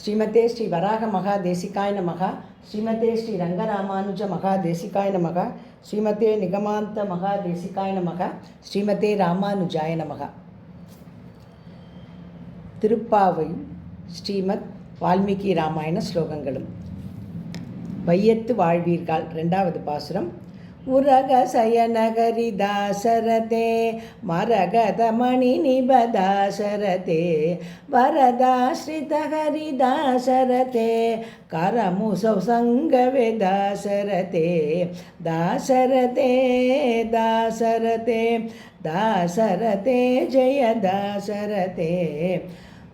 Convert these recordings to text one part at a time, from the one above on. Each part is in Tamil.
ஸ்ரீமதே ஸ்ரீ வராக மகா தேசிகாய நமக. ஸ்ரீமதே ஸ்ரீ ரங்கராமானுஜ மகா தேசிகாய நமக. ஸ்ரீமதே நிகமாந்த மகா தேசிகாய நமக. ஸ்ரீமதே ராமானுஜாய நமக. திருப்பாவை ஸ்ரீமத் வால்மீகி ராமாயண ஸ்லோகங்களும். வையத்து வாழ்வீர்கள். 2வது பாசுரம். உரக சயனகரி தாசரதே மரகதமணி நிபதாசரதே வரதாஸ்ரிதஹரி தாசரதே கரமுசௌ சங்கவே தாசரதே தாசரதே தாசரதே தாசரதே ஜெய தாசரதே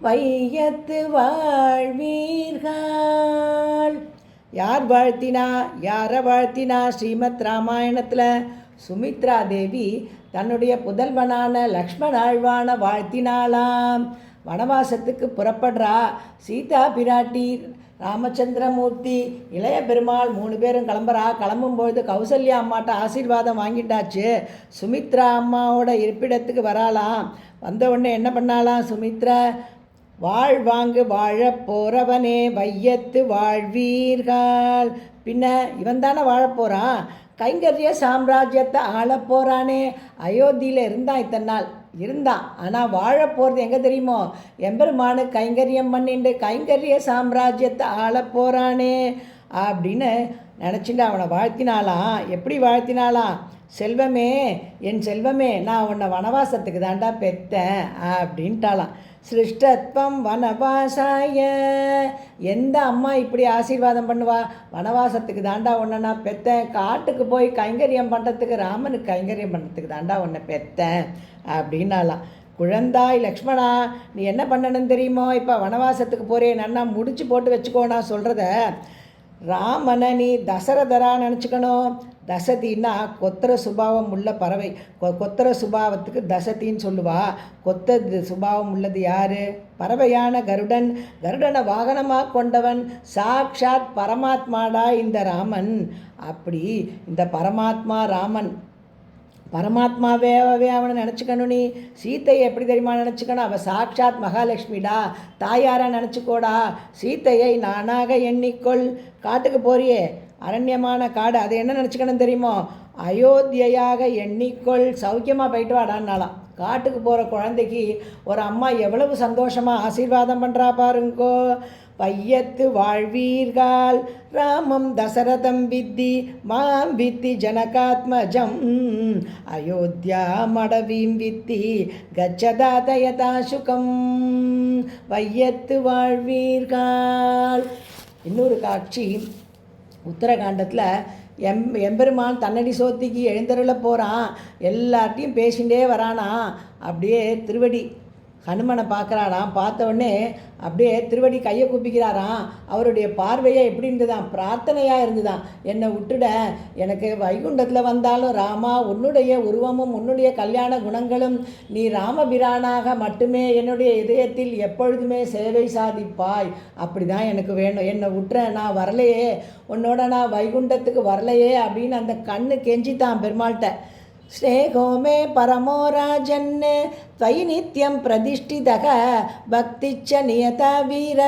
வையத்து வாழ்வீர்கள். யார் வாழ்த்தினா, யாரை வாழ்த்தினா? ஸ்ரீமத் ராமாயணத்தில் சுமித்ரா தேவி தன்னுடைய புதல்வனான லக்ஷ்மணாழ்வான வாழ்த்தினாளாம். வனவாசத்துக்கு புறப்படுறா. சீதா பிராட்டி, ராமச்சந்திரமூர்த்தி, இளைய பெருமாள் 3 பேரும் கிளம்பும்போது கௌசல்யா அம்மாட்ட ஆசீர்வாதம் வாங்கிட்டாச்சு. சுமித்ரா அம்மாவோட இருப்பிடத்துக்கு வராளாம். வந்த உடனே என்ன பண்ணாலாம் சுமித்ரா? வாழ்வாங்கு வாழ போறவனே வையத்து வாழ்வீர்கள். பின்ன இவன் தானே வாழப்போகிறான், கைங்கரிய சாம்ராஜ்யத்தை ஆள போகிறானே. அயோத்தியில் இருந்தான், இத்தனை நாள் இருந்தான். ஆனால் வாழ போகிறது எங்கே தெரியுமோ? எம்பெருமானு கைங்கரியம் பண்ணிண்டு கைங்கரிய சாம்ராஜ்யத்தை ஆள போகிறானே அப்படின்னு நினச்சிட்டு அவனை வாழ்த்தினாலாம். எப்படி வாழ்த்தினாலாம்? செல்வமே, என் செல்வமே, நான் உன்னை வனவாசத்துக்கு தாண்டா பெற்றேன் அப்படின்ட்டாலாம். சிருஷ்டத்வம் வனவாசாய. எந்த அம்மா இப்படி ஆசீர்வாதம் பண்ணுவா? வனவாசத்துக்கு தாண்டா உன்னை நான் பெற்றேன், காட்டுக்கு போய் கைங்கரியம் பண்ணுறதுக்கு, ராமனுக்கு கைங்கரியம் பண்ணுறதுக்கு தாண்டா உன்னை பெற்றேன் அப்படின்னாலாம். குழந்தாய் லக்ஷ்மணா, நீ என்ன பண்ணணும்னு தெரியுமோ? இப்போ வனவாசத்துக்கு போகிறேன், நன்னா முடிச்சு போட்டு வச்சுக்கோ. நான் சொல்கிறத ராமனை நீ தசரதரா நினச்சிக்கணும். தசதின்னா கொத்தர சுபாவம் உள்ள பறவை. கொத்தர சுபாவத்துக்கு தசத்தின்னு சொல்லுவா. கொத்த சுபாவம் உள்ளது யார்? பறவையான கருடன். கருடனை வாகனமாக கொண்டவன் சாக்ஷாத் பரமாத்மாடா இந்த ராமன். அப்படி இந்த பரமாத்மா ராமன், பரமாத்மாவே அவனை நினச்சிக்கணும். நீ சீத்தையை எப்படி தெரியுமா நினச்சிக்கணும்? அவள் சாக்ஷாத் மகாலட்சுமிடா, தாயாராக நினச்சிக்கோடா. சீத்தையை நானாக எண்ணிக்கொள். காட்டுக்கு போறியே, அரண்யமான காடு, அதை என்ன நினச்சிக்கணும் தெரியுமோ? அயோத்தியாக எண்ணிக்கொள். சௌக்கியமாக போயிட்டு வாடான்னாலாம். காட்டுக்கு போகிற குழந்தைக்கு ஒரு அம்மா எவ்வளவு சந்தோஷமாக ஆசீர்வாதம் பண்ணுறா பாருங்கோ. வையத்து வாழ்வீர்கள். ராமம் தசரதம் வித்தி மாம் வித்தி ஜனகாத்மஜம் அயோத்தியா மடவீம் வித்தி கச்சதாதயதா சுகம். வையத்து வாழ்வீர்கள். இன்னொரு காட்சி உத்தரகாண்டத்தில் எம்பெருமான் தன்னடி சோத்திக்கு எழுந்தருள போகிறான். எல்லார்ட்டையும் பேசிகிட்டே வரானா. அப்படியே திருவடி ஹனுமனை பார்க்குறாராம். பார்த்த உடனே அப்படியே திருவடி கையை கூப்பிக்கிறாராம். அவருடைய பார்வையே எப்படி இருந்துதான்? பிரார்த்தனையாக இருந்துதான். என்னை விட்டுட, எனக்கு வைகுண்டத்தில் வந்தாலும் ராமா உன்னுடைய உருவமும் உன்னுடைய கல்யாண குணங்களும், நீ ராமபிரானாக மட்டுமே என்னுடைய இதயத்தில் எப்பொழுதுமே சேவை சாதிப்பாய். அப்படி தான் எனக்கு வேணும். என்னை விட்டுற, நான் வரலையே, உன்னோட நான் வைகுண்டத்துக்கு வரலையே அப்படின்னு அந்த கண்ணு கெஞ்சித்தான் பெருமாள்கிட்ட. ஸ்நேகோ மே பரமோ ராஜன் त्वयि नित्यं प्रतिष्ठितः भक्तिच्च नियता वीर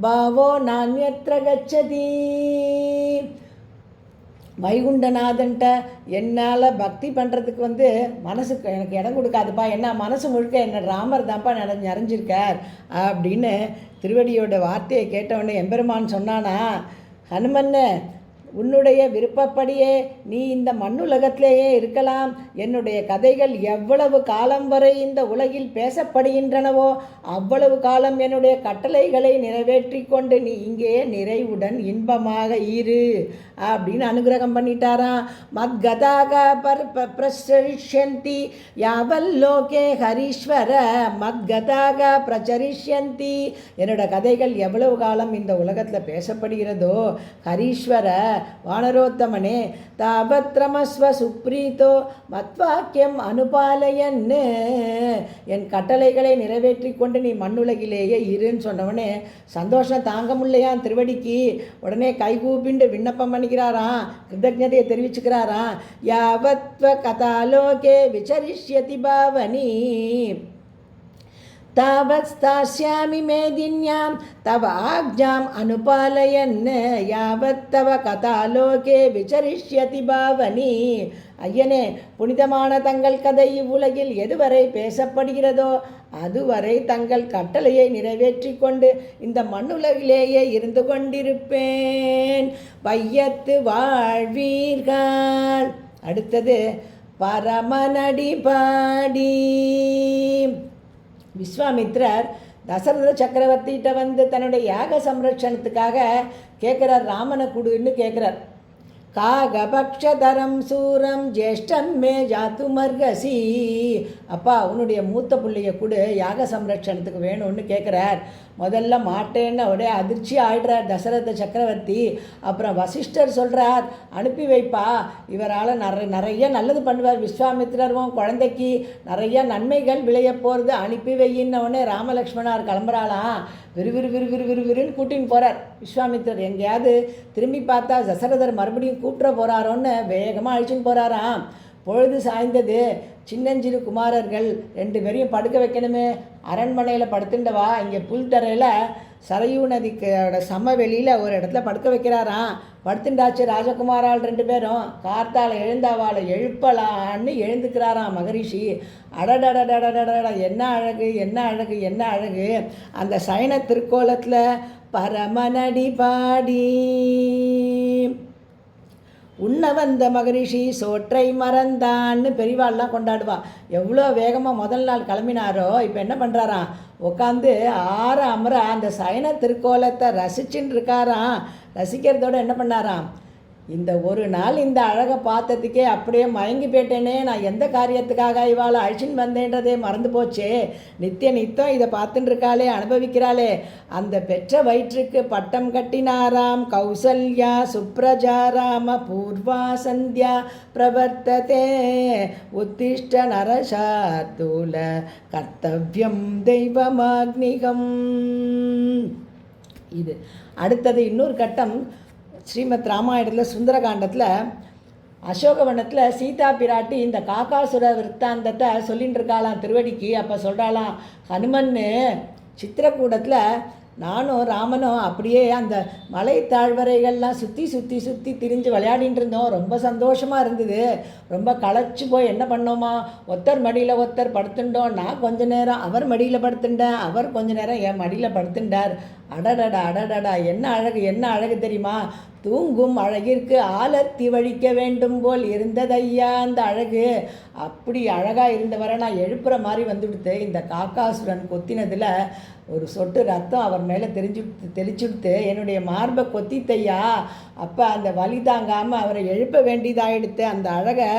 भावो नान्यत्र गच्छति. வைகுண்டநாதன்ட்ட என்னால் பக்தி பண்ணுறதுக்கு மனசுக்கு எனக்கு இடம் கொடுக்காதுப்பா. என்ன மனசு முழுக்க என்ன ராமர் தான்ப்பா நிறைஞ்சிருக்கார் அப்படின்னு திருவடியோட வார்த்தையை கேட்டவுடனே எம்பெருமான் சொன்னானா, ஹனுமன்னு உன்னுடைய விருப்பப்படியே நீ இந்த மண்ணுலகத்திலேயே இருக்கலாம். என்னுடைய கதைகள் எவ்வளவு காலம் வரை இந்த உலகில் பேசப்படுகின்றனவோ அவ்வளவு காலம் என்னுடைய கட்டளைகளை நிறைவேற்றி கொண்டு நீ இங்கே நிறைவுடன் இன்பமாக இரு அப்படின்னு அனுகிரகம் பண்ணிட்டாராம். மத்கதாக பிரச்சரிஷ்யந்தி யாவல்லோகே ஹரீஸ்வர மத்கதாக பிரச்சரிஷ்யந்தி. என்னோட கதைகள் எவ்வளவு காலம் இந்த உலகத்தில் பேசப்படுகிறதோ ஹரீஸ்வர வானரோத்தமனே தாபத்ரமஸ்வ சுப்ரீதோ மத்வாக்கியம் அனுபாலயன்னு, என் கட்டளைகளை நிறைவேற்றி கொண்டு நீ மண்ணுலகிலேயே இருன்னு சொன்னவனே சந்தோஷம் தாங்க முடியலையான் திருவடிக்கு. உடனே கைகூப்பிண்டு விண்ணப்பம் பண்ணிக்கிறாராம், கிருதஜதையை தெரிவிச்சுக்கிறாராம். யாவத்வ கதாலோகே விசரிஷ்யதி பாவனி तावत् स्थास्यामि मेदिन्यां तव आज्ञाम् अनुपालयन् यावत् तव कथालोके विचरिष्यति பாவனி. ஐயனே, புனிதமான தங்கள் கதை இவ்வுலகில் எதுவரை பேசப்படுகிறதோ அதுவரை தங்கள் கட்டளையை நிறைவேற்றி கொண்டு இந்த மண்ணுலகிலேயே இருந்து கொண்டிருப்பேன். வையத்து வாழ்வீர்கள். அடுத்தது பரமனடி பாடி. விஸ்வாமித்ரர் தசரத சக்கரவர்த்திகிட்ட வந்து தன்னுடைய யாக சம்ரட்சணத்துக்காக கேட்குறார், ராமனை கொடுன்னு கேட்குறார். காகபக்ஷதரம் சூரம் ஜேஷ்டம் மே ஜாத்து மர்கசி. அப்பா, உன்னுடைய மூத்த பிள்ளைய கொடு, யாக சம்ரட்சணத்துக்கு வேணும்னு கேட்குறார். முதல்ல மாட்டேன்னு அப்படியே அதிர்ச்சி ஆயிடுறார் தசரத சக்கரவர்த்தி. அப்புறம் வசிஷ்டர் சொல்கிறார், அனுப்பி வைப்பா, இவரால் நிறைய நல்லது பண்ணுவார். விஸ்வாமித்திரரும் குழந்தைக்கு நிறைய நன்மைகள் விளைய போகிறது, அனுப்பி வையின்னொடனே ராமலக்ஷ்மணார் கிளம்புறாளாம். விறுவிறுன்னு கூட்டின்னு போகிறார் விஸ்வாமித்திரர். எங்கேயாவது திரும்பி பார்த்தா தசரதர் மறுபடியும் கூப்பிட போகிறாரோன்னு வேகமாக அழிச்சுன்னு போகிறாராம். பொழுது சாய்ந்தது. சின்னஞ்சிறு குமாரர்கள் 2 பேரையும் படுக்க வைக்கணுமே. அரண்மனையில் படுத்துண்டவா இங்கே புல்தரையில் சரையூ நதிக்கோட சமவெளியில் ஒரு இடத்துல படுக்க வைக்கிறாராம். படுத்துண்டாச்சு ராஜகுமாரால் 2 பேரும். கார்த்தால் எழுந்தாவாளை எழுப்பலான்னு எழுந்துக்கிறாராம் மகரிஷி. அடடடடடடட, என்ன அழகு, என்ன அழகு, என்ன அழகு. அந்த சயன திருக்கோலத்தில் பரமனடி பாடி. உண்ண வந்த மகரிஷி சோற்றை மறந்தான்னு பெரியவாள்லாம் கொண்டாடுவா. எவ்வளோ வேகமாக முதல் நாள் கிளம்பினாரோ இப்போ என்ன பண்ணுறாராம், உட்காந்து ஆற அமர அந்த சயன திருக்கோலத்தை ரசிச்சுன்னு இருக்காராம். ரசிக்கிறதோட என்ன பண்ணாராம், இந்த ஒரு நாள் இந்த அழகை பார்த்ததுக்கே அப்படியே மயங்கி போயிட்டேனே, நான் எந்த காரியத்துக்காக இவாளை அழிச்சின்னு வந்தேன்றதே மறந்து போச்சே. நித்தியம் இதை பார்த்துட்டு இருக்காளே, அனுபவிக்கிறாளே. அந்த பெற்ற வயிற்றுக்கு பட்டம் கட்டினாராம். கௌசல்யா சுப்ரஜா ராம பூர்வா சந்தியா பிரவர்த்ததே உத்திஷ்ட நரசார்தூல கர்த்தவ்யம் தெய்வமாக்னிகம். இது அடுத்தது இன்னொரு கட்டம். ஸ்ரீமத் ராமாயணத்தில் சுந்தரகாண்டத்தில் அசோகவனத்தில் சீதா பிராட்டி இந்த காக்காசுர விற்த்தாந்தத்தை சொல்லின்னு இருக்காளாம் திருவடிக்கு. அப்போ சொல்கிறாளாம், ஹனுமன்னு சித்திரக்கூடத்தில் நானும் ராமனும் அப்படியே அந்த மலை தாழ்வரைகள்லாம் சுற்றி திரிஞ்சு விளையாடின்னு இருந்தோம். ரொம்ப சந்தோஷமாக இருந்தது. ரொம்ப களைச்சி போய் என்ன பண்ணோமா, ஒருத்தர் மடியில் ஒருத்தர் படுத்துட்டோம். நான் கொஞ்ச நேரம் அவர் மடியில் படுத்துட்டேன், அவர் கொஞ்ச நேரம் என் மடியில் படுத்துட்டார். அடடடா, என்ன அழகு, என்ன அழகு தெரியுமா. தூங்கும் அழகிற்கு ஆலத்தி வழிக்க வேண்டும் போல் இருந்ததையா அந்த அழகு. அப்படி அழகாக இருந்தவரை நான் எழுப்புற மாதிரி வந்துவிடுத்து. இந்த காக்காசுரன் கொத்தினதில் ஒரு சொட்டு ரத்தம் அவர் மேலே தெளிச்சுடுத்து என்னுடைய மார்பை கொத்தித்தையா. அப்போ அந்த வலி தாங்காமல் அவரை எழுப்ப வேண்டியதாகிடுத்து. அந்த அழகை,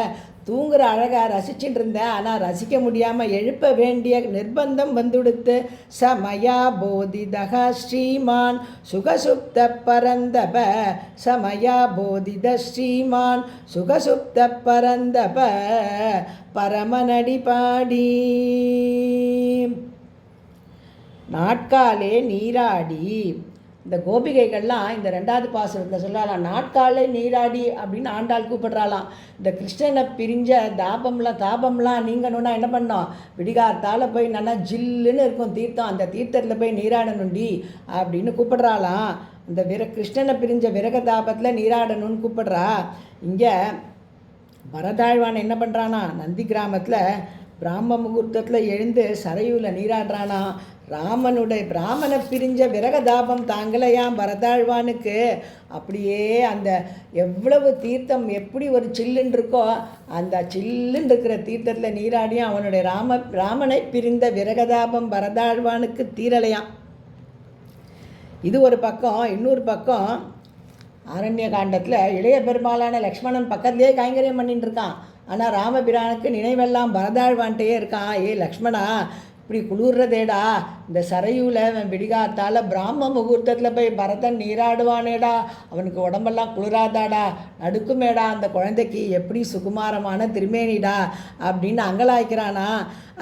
தூங்குற அழகை ரசிச்சுட்டு இருந்தேன். ஆனால் ரசிக்க முடியாமல் எழுப்ப வேண்டிய நிர்பந்தம் வந்துடுத்து. சமயா போதிதக ஸ்ரீமான் சுகசுப்த பரந்தப. சமயா போதித ஸ்ரீமான் சுகசுப்த பரந்தப பரமனடி பாடி. நாட்காலே நீராடி. இந்த கோபிகைகள்லாம் இந்த 2வது பாசுரத்தில் சொல்லலாம், நாட்காலே நீராடி அப்படின்னு ஆண்டாள் கூப்பிடுறாளாம். இந்த கிருஷ்ணனை பிரிஞ்ச தாபம்லாம் நீங்கணுன்னா என்ன பண்ணோம், விடிகாத்தால் போய் நல்லா ஜில்லுன்னு இருக்கும் தீர்த்தம், அந்த தீர்த்தத்தில் போய் நீராடணுண்டி அப்படின்னு கூப்பிடுறாளாம். இந்த கிருஷ்ணனை பிரிஞ்ச விரக தாபத்தில் நீராடணும்னு கூப்பிடுறா. இங்கே பரதாழ்வான் என்ன பண்ணுறானா, நந்தி கிராமத்தில் பிராம முகூர்த்தத்தில் எழுந்து சரையூவில் நீராடுறானா. ராமனை பிரிஞ்ச விரகதாபம் தாங்கலையாம் பரதாழ்வானுக்கு. அப்படியே அந்த எவ்வளவு தீர்த்தம் எப்படி ஒரு சில்லுன்னு இருக்கோ அந்த சில்லுன்னு இருக்கிற தீர்த்தத்தில் நீராடியும் அவனுடைய ராமனை பிரிந்த விரகதாபம் பரதாழ்வானுக்கு தீரலையாம். இது ஒரு பக்கம். இன்னொரு பக்கம் ஆரண்ய காண்டத்தில் இளைய பெருமாளான லக்ஷ்மணன் பக்கத்துலேயே கைங்கரியம் பண்ணிட்டு இருக்கான். ஆனால் ராமபிரானுக்கு நினைவெல்லாம் பரதாழ்வான்ட்டே இருக்கான். ஏ லக்ஷ்மணா, இப்படி குளிர்றதேடா, இந்த சரையூவில் விடிகாத்தால் பிராம முகூர்த்தத்தில் போய் பரதன் நீராடுவானேடா, அவனுக்கு உடம்பெல்லாம் குளிராதாடா, நடுக்குமேடா அந்த குழந்தைக்கு, எப்படி சுகுமாரமான திருமேனிடா அப்படின்னு அங்கலாய்க்கிறானா.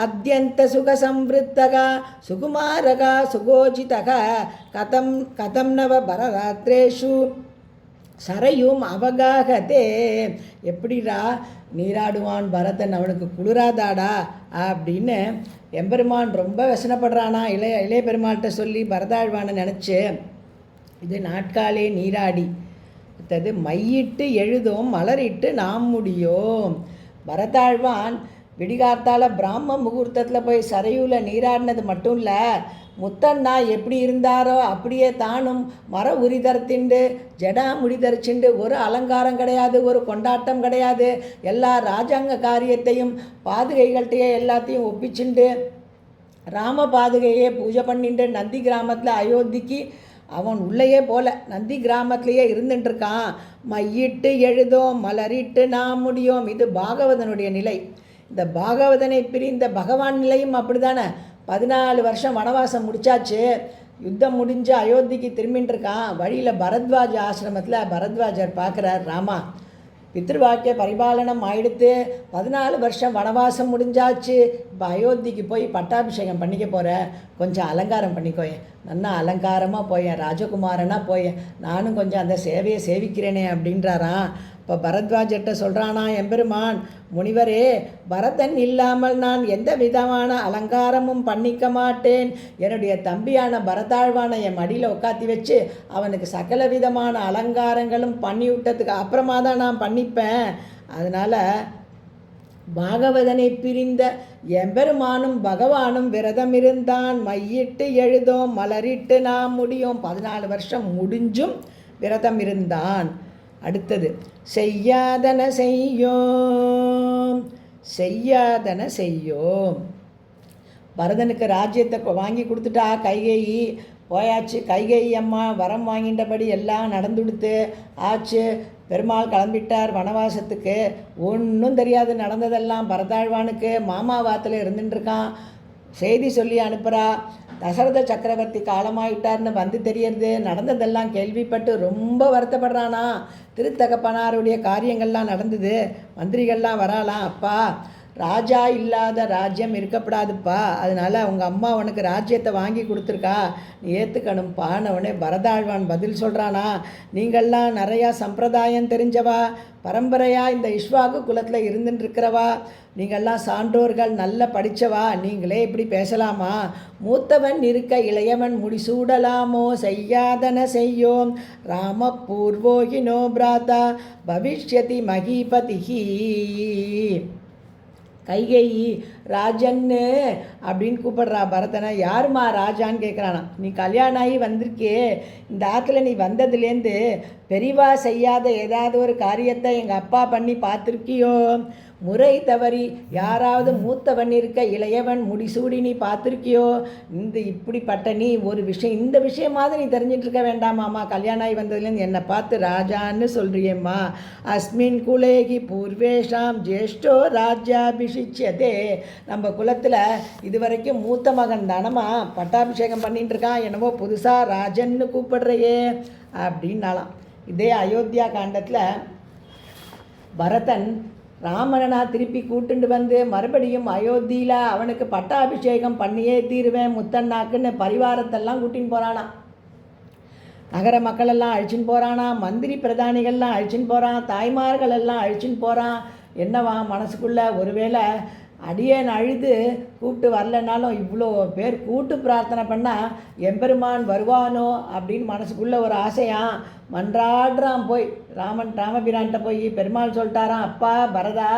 அத்தியந்த சுகசம்வத்தகா சுகுமாரகா சுகோஜிதக கதம் நவ பரராத்திரேஷு சரையும் அவகாகதே. எப்படிடா நீராடுவான் பரதன், அவனுக்கு குளிராதாடா அப்படின்னு எம்பெருமான் ரொம்ப வசனப்படுறானா இளைய பெருமாள்கிட்ட சொல்லி பரதாழ்வானை நினச்சி இது நாட்காலே நீராடி அடுத்தது மையிட்டு எழுதோம் மலரிட்டு நாம் முடியோம். பரதாழ்வான் விடிகார்த்தால பிராம முகூர்த்தத்தில் போய் சரையூவில் நீராடினது மட்டும் இல்லை, முத்தண்ணா எப்படி இருந்தாரோ அப்படியே தானும் மர உரி தரத்திண்டு ஜடா முடி தரிச்சுண்டு ஒரு அலங்காரம் கிடையாது, ஒரு கொண்டாட்டம் கிடையாது. எல்லா ராஜாங்க காரியத்தையும் பாதுகைகள்கிட்டையே எல்லாத்தையும் ஒப்பிச்சுண்டு ராம பாதுகையே பூஜை பண்ணிட்டு நந்தி கிராமத்தில் அயோத்திக்கு அவன் உள்ளேயே போல நந்தி கிராமத்திலேயே இருந்துட்டுருக்கான். மையிட்டு எழுதோம் மலரிட்டு நாம் முடியோம். இது பாகவதனுடைய நிலை. இந்த பாகவதனை பிரிந்த பகவான் நிலையும் அப்படி தானே. 14 வருஷம் வனவாசம் முடிச்சாச்சு, யுத்தம் முடிஞ்சு அயோத்திக்கு திரும்பின்னு இருக்கான். வழியில் பரத்வாஜ ஆசிரமத்தில் பரத்வாஜர் பார்க்குறார், ராமா பித்ருவாக்கிய பரிபாலனம் ஆயிடுத்து, 14 வருஷம் வனவாசம் முடிஞ்சாச்சு, இப்போ அயோத்திக்கு போய் பட்டாபிஷேகம் பண்ணிக்க போகிறேன், கொஞ்சம் அலங்காரம் பண்ணிக்கோயேன், நல்லா அலங்காரமாக போயேன், ராஜகுமாரனாக போயேன், நானும் கொஞ்சம் அந்த சேவையை சேவிக்கிறேனே அப்படின்றாராம். இப்போ பரத்வாஜர்கிட்ட சொல்கிறானா எம்பெருமான், முனிவரே பரதன் இல்லாமல் நான் எந்த விதமான அலங்காரமும் பண்ணிக்க மாட்டேன். என்னுடைய தம்பியான பரதாழ்வானை என் மடியில் உட்காத்தி வச்சு அவனுக்கு சகல விதமான அலங்காரங்களும் பண்ணி விட்டதுக்கு அப்புறமா தான் நான் பண்ணிப்பேன். அதனால் பாகவதனை பிரிந்த எம்பெருமானும் பகவானும் விரதம் இருந்தான். மையிட்டு எழுதோம் மலரிட்டு நாம் முடியும். 14 வருஷம் முடிஞ்சும் விரதம் இருந்தான். அடுத்தது செய்யாதன செய்யோம், செய்யாதன செய்யோம். பரதனுக்கு ராஜ்யத்தை வாங்கி கொடுத்துட்டா கைகேயி, போயாச்சு. கைகேயி அம்மா வரம் வாங்கின்றபடி எல்லாம் நடந்துடுத்து ஆச்சு. பெருமாள் கிளம்பிட்டார் வனவாசத்துக்கு. ஒன்றும் தெரியாது நடந்ததெல்லாம். பரதாழ்வானுக்கு மாமா வாத்தில் இருந்துட்டுருக்கான். செய்தி சொல்லி அனுப்புகிறா, தசரத சக்கரவர்த்தி காலமாயிட்டார்னு வந்து தெரியறது. நடந்ததெல்லாம் கேள்விப்பட்டு ரொம்ப வருத்தப்படுறானா. திருத்தகப்பனாருடைய காரியங்கள்லாம் நடந்தது, மந்திரிகள்லாம் வராலாம். அப்பா ராஜா இல்லாத ராஜ்யம் இருக்கப்படாதுப்பா, அதனால் உங்கள் அம்மா உனக்கு ராஜ்யத்தை வாங்கி கொடுத்துருக்கா, நீ ஏற்றுக்கணும்ப்பான்னவனே பரதாழ்வான் பதில் சொல்கிறானா, நீங்கள்லாம் நிறையா சம்பிரதாயம் தெரிஞ்சவா, பரம்பரையாக இந்த இஷ்வாகு குலத்தில் இருந்துட்டுருக்கிறவா, நீங்கள்லாம் சான்றோர்கள், நல்ல படித்தவா, நீங்களே இப்படி பேசலாமா? மூத்தவன் இருக்க இளையவன் முடிசூடலாமோ? செய்யாதன செய்யோம் ராம பூர்வோகினோ பிராதா பவிஷ்யதி மகிபதிஹி. கைகேயி ராஜன்னு அப்படின்னு கூப்பிடுறா பரதனை. யாருமா ராஜான்னு கேட்குறானா. நீ கல்யாணம் ஆகி வந்திருக்கே, இந்த ஆற்றுல நீ வந்ததுலேருந்து பெரிவா செய்யாத ஏதாவது ஒரு காரியத்தை எங்கள் அப்பா பண்ணி பார்த்துருக்கியோ? முறை தவறி யாராவது மூத்தவன் இருக்க இளையவன் முடிசூடி நீ பார்த்துருக்கியோ? இப்படிப்பட்ட நீ ஒரு விஷயம், இந்த விஷயமாவது நீ தெரிஞ்சிட்ருக்க வேண்டாமாம்மா. கல்யாணம் ஆகி வந்ததுலேருந்து என்னை பார்த்து ராஜான்னு சொல்கிறியம்மா. அஸ்மின் குலேகி பூர்வேஷாம் ஜேஷ்டோ ராஜ்யாபிஷிச்சியதே. நம்ம குலத்தில் இதுவரைக்கும் மூத்த மகன் தானம்மா பட்டாபிஷேகம் பண்ணிட்டு இருக்கான், என்னவோ புதுசாக ராஜன்னு கூப்பிடுறையே அப்படின்னாலாம். இதே அயோத்தியா காண்டத்தில் பரதன் ராமனா திருப்பி கூட்டுண்டு வந்து மறுபடியும் அயோத்தியில் அவனுக்கு பட்டாபிஷேகம் பண்ணியே தீருவேன் முத்தண்ணாக்குன்னு பரிவாரத்தெல்லாம் கூட்டின்னு போகிறானா. நகர மக்களெல்லாம் அழிச்சின்னு போகிறானா, மந்திரி பிரதானிகள்லாம் அழிச்சின்னு போகிறான், தாய்மார்கள் எல்லாம் அழிச்சின்னு போகிறான். என்னவா மனசுக்குள்ளே, ஒருவேளை அடியேன் அழுது கூப்பிட்டு வரலனாலும் இவ்வளோ பேர் கூட்டு பிரார்த்தனை பண்ணால் எம்பெருமான் வருவானோ அப்படின்னு மனசுக்குள்ளே ஒரு ஆசையான். மன்றாடுறான் போய் ராமபிரான்ட்ட போய். பெருமாள் சொல்லிட்டாரான், அப்பா பரதா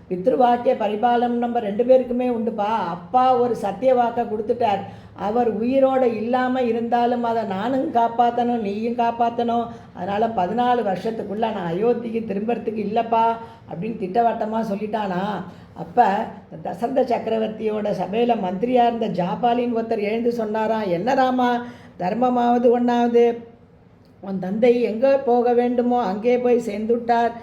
பித்ருவாக்கிய பரிபாலனம் நம்ம 2 பேருக்குமே உண்டுப்பா. அப்பா ஒரு சத்திய வாக்கை கொடுத்துட்டார், அவர் உயிரோடு இல்லாமல் இருந்தாலும் அதை நானும் காப்பாற்றணும், நீயும் காப்பாற்றணும். அதனால் 14 வருஷத்துக்குள்ளே நான் அயோத்திக்கு திரும்புறதுக்கு இல்லைப்பா அப்படின்னு திட்டவட்டமாக சொல்லிட்டானா. அப்போ தசரத சக்கரவர்த்தியோட சபையில் மந்திரியாக இருந்த ஜாபாலின்னு ஒருத்தர் எழுந்து சொன்னாராம், என்ன ராமா, தர்மமாவது ஒன்றாவது, உன் தந்தை எங்கே போக வேண்டுமோ அங்கே போய் சேர்ந்துட்டார்,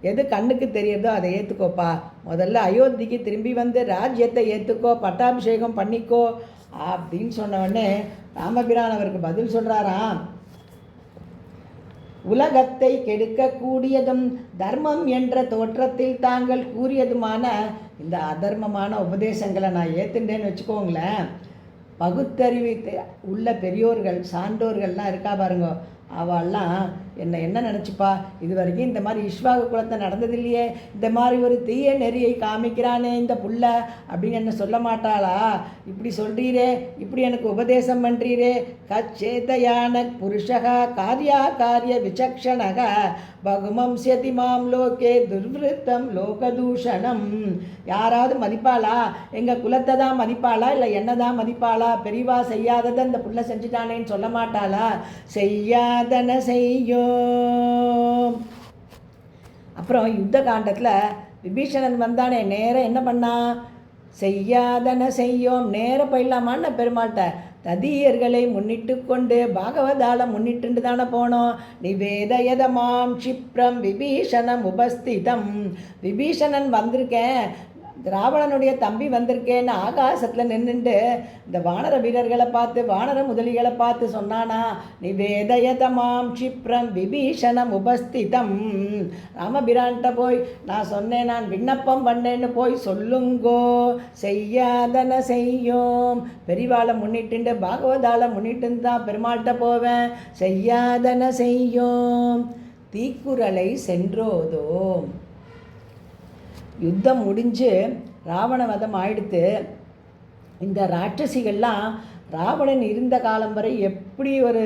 எது கண்ணுக்கு தெரியுதோ அதை ஏற்றுக்கோப்பா, முதல்ல அயோத்திக்கு திரும்பி வந்து ராஜ்யத்தை ஏற்றுக்கோ, பட்டாபிஷேகம் பண்ணிக்கோ அப்படின்னு சொன்னவொடனே ராமபிரான் அவருக்கு பதில் சொல்கிறாராம், உலகத்தை கெடுக்கக்கூடியதும் தர்மம் என்ற தோற்றத்தில் தாங்கள் கூறியதுமான இந்த அதர்மமான உபதேசங்களை நான் ஏற்றுட்டேன்னு வச்சுக்கோங்களேன், பகுத்தறிவு உள்ள பெரியோர்கள் சான்றோர்கள்லாம் இருக்கா பாருங்க, அவள்லாம் என்ன நினச்சிப்பா, இது வரைக்கும் இந்த மாதிரி இஷ்வாகு குலத்தை நடந்ததில்லையே, இந்த மாதிரி ஒரு தீய நெறியை காமிக்கிறானே இந்த புள்ள அப்படின்னு என்ன சொல்ல மாட்டாளா? இப்படி சொல்கிறீரே, இப்படி எனக்கு உபதேசம் பண்ணுறீரே. கச்சேதயான புருஷகா காரிய விசக்ஷணக பகுமம்சியதி மாம் லோகே துர்விருத்தம் லோகதூஷணம். யாராவது மதிப்பாளா? எங்கள் குலத்தை தான் மதிப்பாளா, இல்லை என்ன தான் மதிப்பாளா? பெரியவா செய்யாததை இந்த புள்ள செஞ்சுட்டானேன்னு சொல்ல மாட்டாளா? செய்யாதன செய்யோ. அப்புறம் யுத்த காண்டத்தில் விபீஷணன் வந்தானே, நேரம் என்ன பண்ணா? செய்யாதன செய்யோம். நேரம் போயிடலாமான்னு பெருமாள்கிட்ட ததியர்களை முன்னிட்டு கொண்டு பாகவதால முன்னிட்டு தானே போனோம். நிவேதயதமாம் க்ஷிப்ரம் விபீஷணம் உபஸ்திதம். விபீஷணன் வந்திருக்கேன், ராவணனுடைய தம்பி வந்திருக்கேன்னு ஆகாசத்தில் நின்றுட்டு இந்த வானர வீரர்களை பார்த்து, வானர முதலிகளை பார்த்து சொன்னானா, நிவேதயதமாம் க்ஷிப்ரம் விபீஷணம் உபஸ்திதம். ராமபிரான்கிட்ட போய் நான் சொன்னேன், நான் விண்ணப்பம் பண்ணேன்னு போய் சொல்லுங்கோ. செய்யாதன செய்யோம். பெரிவாளை முன்னிட்டு பாகவதால முன்னிட்டு தான் பெருமாள்கிட்ட போவேன். செய்யாதன செய்யோம். தீக்குறளை சென்றோதோம். யுத்தம் முடிஞ்சு ராவண வதம் ஆயிடுத்து. இந்த ராட்சசிகள்லாம் ராவணன் இருந்த காலம் வரை எப்படி ஒரு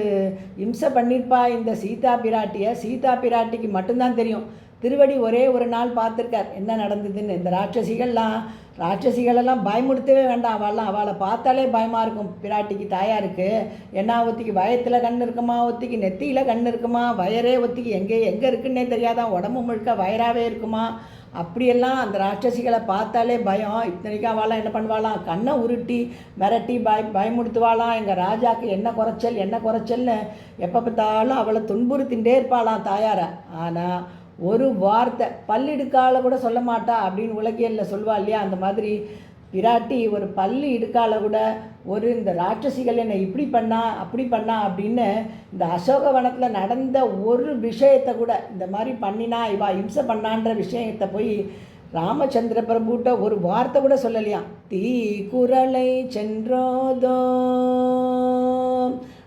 இம்சை பண்ணியிருப்பா இந்த சீதா பிராட்டியை. சீதா பிராட்டிக்கு மட்டும்தான் தெரியும். திருவடி ஒரே ஒரு நாள் பார்த்துருக்கார் என்ன நடந்ததுன்னு. இந்த ராட்சசிகளெல்லாம் பயமுடுத்தவே வேண்டாம். அவளை பார்த்தாலே பயமாக இருக்கும் பிராட்டிக்கு, தாயாருக்கு. ஏன்னா ஒத்திக்கு வயத்தில் கண் இருக்குமா, ஒத்திக்கு நெத்தியில் கண் இருக்குமா, வயரே ஒத்திக்கு எங்கே இருக்குன்னே தெரியாதான், உடம்பு முழுக்க வயராகவே இருக்குமா. அப்படியெல்லாம் அந்த ராட்சசிகளை பார்த்தாலே பயம். இத்தனைக்கும் அவளாம் என்ன பண்ணுவாளாம், கண்ணை உருட்டி மிரட்டி பயமுடுத்துவாளாம். எங்கள் ராஜாவுக்கு என்ன குறைச்சல்னு எப்போ பார்த்தாலும் அவளை துன்புறுத்தின்றே இருப்பாளாம் தாயாரை. ஆனால் ஒரு வார்த்தை பல்லிடுக்கால கூட சொல்ல மாட்டா அப்படின்னு உலகியலில் சொல்லுவா இல்லையா, அந்த மாதிரி பிராட்டி ஒரு பள்ளி இடுக்கால கூட ஒரு இந்த ராட்சசிகள் என்னை இப்படி பண்ணா அப்படி பண்ணா அப்படின்னு இந்த அசோகவனத்தில் நடந்த ஒரு விஷயத்தை கூட இந்த மாதிரி பண்ணினா இவா இம்சை பண்ணான்ற விஷயத்தை போய் ராமச்சந்திர பிரபுட்ட ஒரு வார்த்தை கூட சொல்லலையாம். தீ குரலை சென்றோதோ.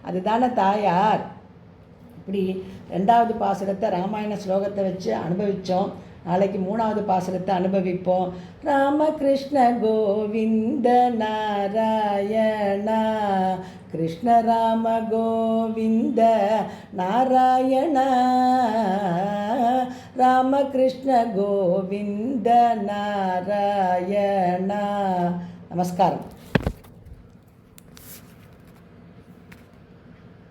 அதுதானே தாயார். இப்படி 2வது பாசுரத்தை ராமாயண ஸ்லோகத்தை வச்சு அனுபவித்தோம். நாளைக்கு 3வது பாசுரத்தை அனுபவிப்போம். ராமகிருஷ்ண கோவிந்த நாராயணா, கிருஷ்ண ராம கோவிந்த நாராயணா, ராமகிருஷ்ண கோவிந்த நாராயணா. நமஸ்காரம்.